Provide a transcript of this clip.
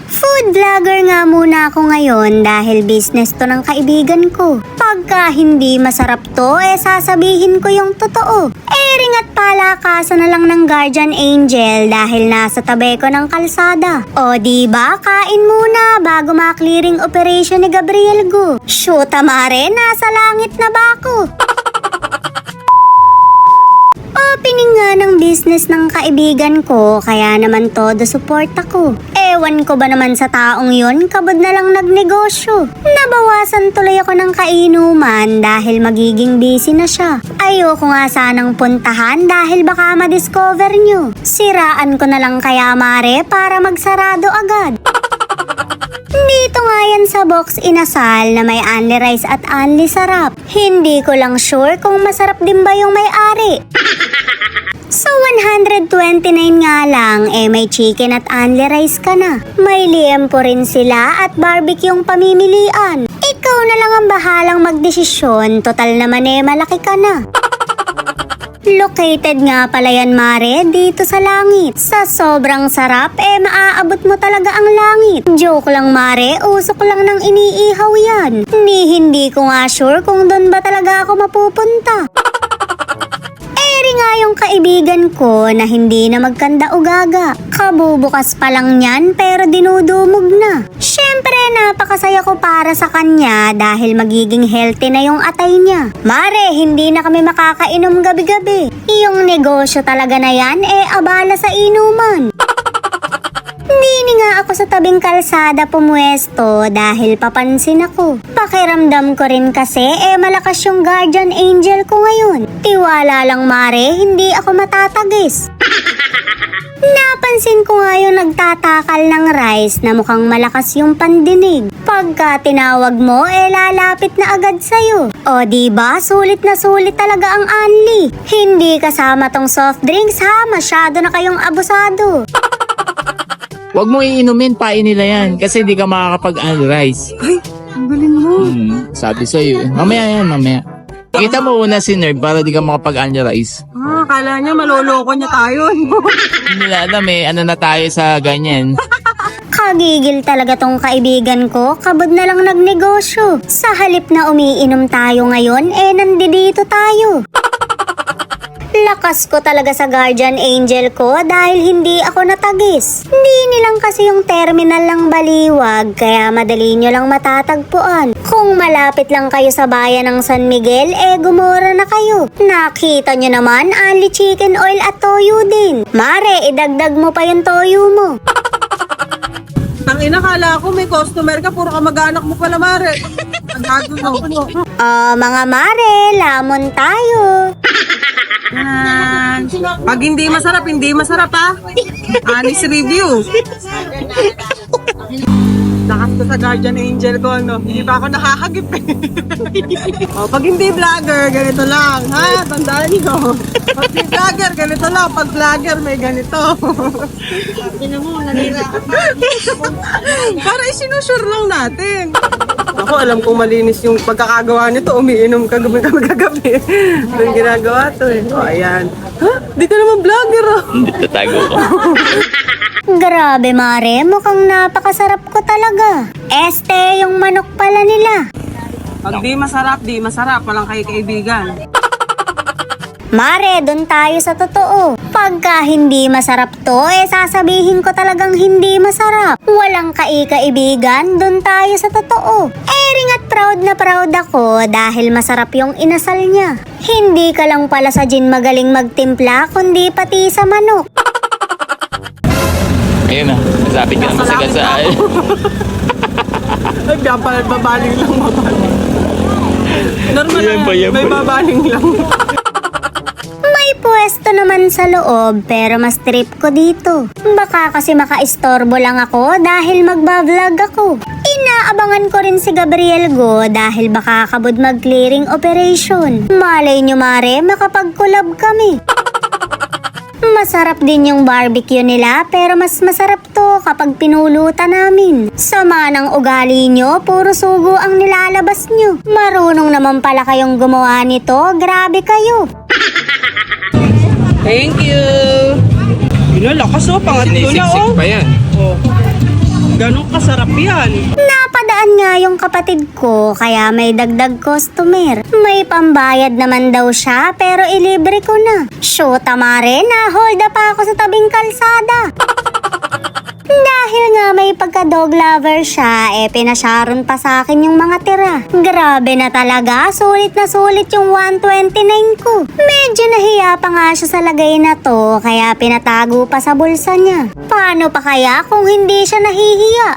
Food vlogger nga muna ako ngayon dahil business to ng kaibigan ko. Pagka hindi masarap to, sasabihin ko yung totoo. Ring at palakasan na lang ng guardian angel dahil nasa tabi ko ng kalsada. O diba, kain muna bago ma-clearing operation ni Gabriel Gu. Shoot amare, nasa langit na ba ako? Opening nga ng business ng kaibigan ko, kaya naman todo support ako. Ewan ko ba naman sa taong yon, kabod na lang nagnegosyo. Nabawasan tuloy ako ng kainuman dahil magiging busy na siya. Ayoko nga sanang puntahan dahil baka ma-discover nyo. Siraan ko na lang kaya mare para magsarado agad. Dito nga yan sa box inasal na may only rice at only sarap. Hindi ko lang sure kung masarap din ba yung may-ari. So 129 nga lang, may chicken at only rice ka na. May liempo rin sila at barbecue yung pamimilian. Ikaw na lang ang bahalang magdesisyon, total naman malaki ka na. Located nga pala yan mare dito sa langit. Sa sobrang sarap maaabot mo talaga ang langit. Joke lang mare, usok lang ng iniihaw yan. Hindi ko nga sure kung doon ba talaga ako mapupunta. Nga yung kaibigan ko na hindi na magkanda o gaga. Kabubukas pa lang yan pero dinudumog na. Syempre napakasaya ko para sa kanya dahil magiging healthy na yung atay niya. Mare, hindi na kami makakainom gabi-gabi. Yung negosyo talaga na yan abala sa inuman. Hindi nga ako sa tabing kalsada pumuesto dahil papansin ako. Pakiramdam ko rin kasi malakas yung guardian angel ko ngayon. Tiwala lang mare, hindi ako matatagis. Napansin ko nga yung nagtatakal ng rice na mukhang malakas yung pandinig. Pagka tinawag mo, lalapit na agad sa'yo. O diba, sulit na sulit talaga ang anli. Hindi kasama tong soft drinks ha, masyado na kayong abusado. Huwag mo iinumin, pain nila yan. Kasi hindi ka makakapag-analyze. Ay, ang galing mo. Sabi sa'yo. Mamaya yan, mamaya. Kita mo una si Nerve para di ka makapag-analyze. Akala niya maloloko niya tayo. Hindi nila alam ano na tayo sa ganyan. Kagigil talaga tong kaibigan ko, kabod na lang nagnegosyo. Sa halip na umiinom tayo ngayon, nandito tayo. Lakas ko talaga sa guardian angel ko dahil hindi ako natagis. Hindi nilang kasi yung terminal lang baliwag, kaya madali nyo lang matatagpuan. Kung malapit lang kayo sa bayan ng San Miguel, gumora na kayo. Nakita nyo naman, only chicken oil at toyo din. Mare, idagdag mo pa yung toyo mo. Ang inakala ko may customer ka, puro kamag-anak mo pala mare. Ang gagawin mo. Mga mare, lamon tayo. Pag hindi masarap ha. Honest review. Lakas ko sa guardian angel ko, hindi pa ako nakakagip pag hindi vlogger, ganito lang, ha? Tandaan nyo. Pag hindi vlogger, ganito lang. Pag vlogger, may ganito. Para isinusure lang natin. Ako, alam kong malinis yung pagkakagawa nito. Umiinom ka gabi. Yung ginagawa to O, ayan. Ha? Di ka naman vlogger Hindi tatago ko. Grabe mare, mukhang napakasarap ko talaga. Yung manok pala nila. Pag di masarap. Walang kaibigan. Mare, doon tayo sa totoo. Pagka hindi masarap to, sasabihin ko talagang hindi masarap. Walang kaibigan, doon tayo sa totoo. Ring at proud na proud ako dahil masarap yung inasal niya. Hindi ka lang pala sa gin magaling magtimpla, kundi pati sa manok. Ayun na, sabi ka naman sa gasaan. Ay, babaling lang. Normal Yan ba, yan may ba? babaling lang. May pwesto naman sa loob pero mas trip ko dito. Baka kasi maka-istorbo lang ako dahil magbablog ako. Inaabangan ko rin si Gabriel Gu dahil baka kabod mag-clearing operation. Malay nyo mare, makapag-collab kami. Masarap din yung barbecue nila pero mas masarap to kapag pinulutan namin. Sama ng ugali nyo, puro sugo ang nilalabas nyo. Marunong naman pala kayong gumawa nito, grabe kayo. Thank you. Lakas pangatlo na Sinisiksik pa yan. Ganun kasarap yan. Napadaan nga yung kapatid ko kaya may dagdag customer. May pambayad naman daw siya pero ilibre ko na. Shoot, mare, na-hold up ako sa tabing kalsada. Dahil nga may pagka-dog lover siya, pinasyaron pa sa akin yung mga tira. Grabe na talaga, sulit na sulit yung 129 ko. Medyo nahiya pa nga siya sa lagay na to, kaya pinatago pa sa bulsa niya. Paano pa kaya kung hindi siya nahihiya?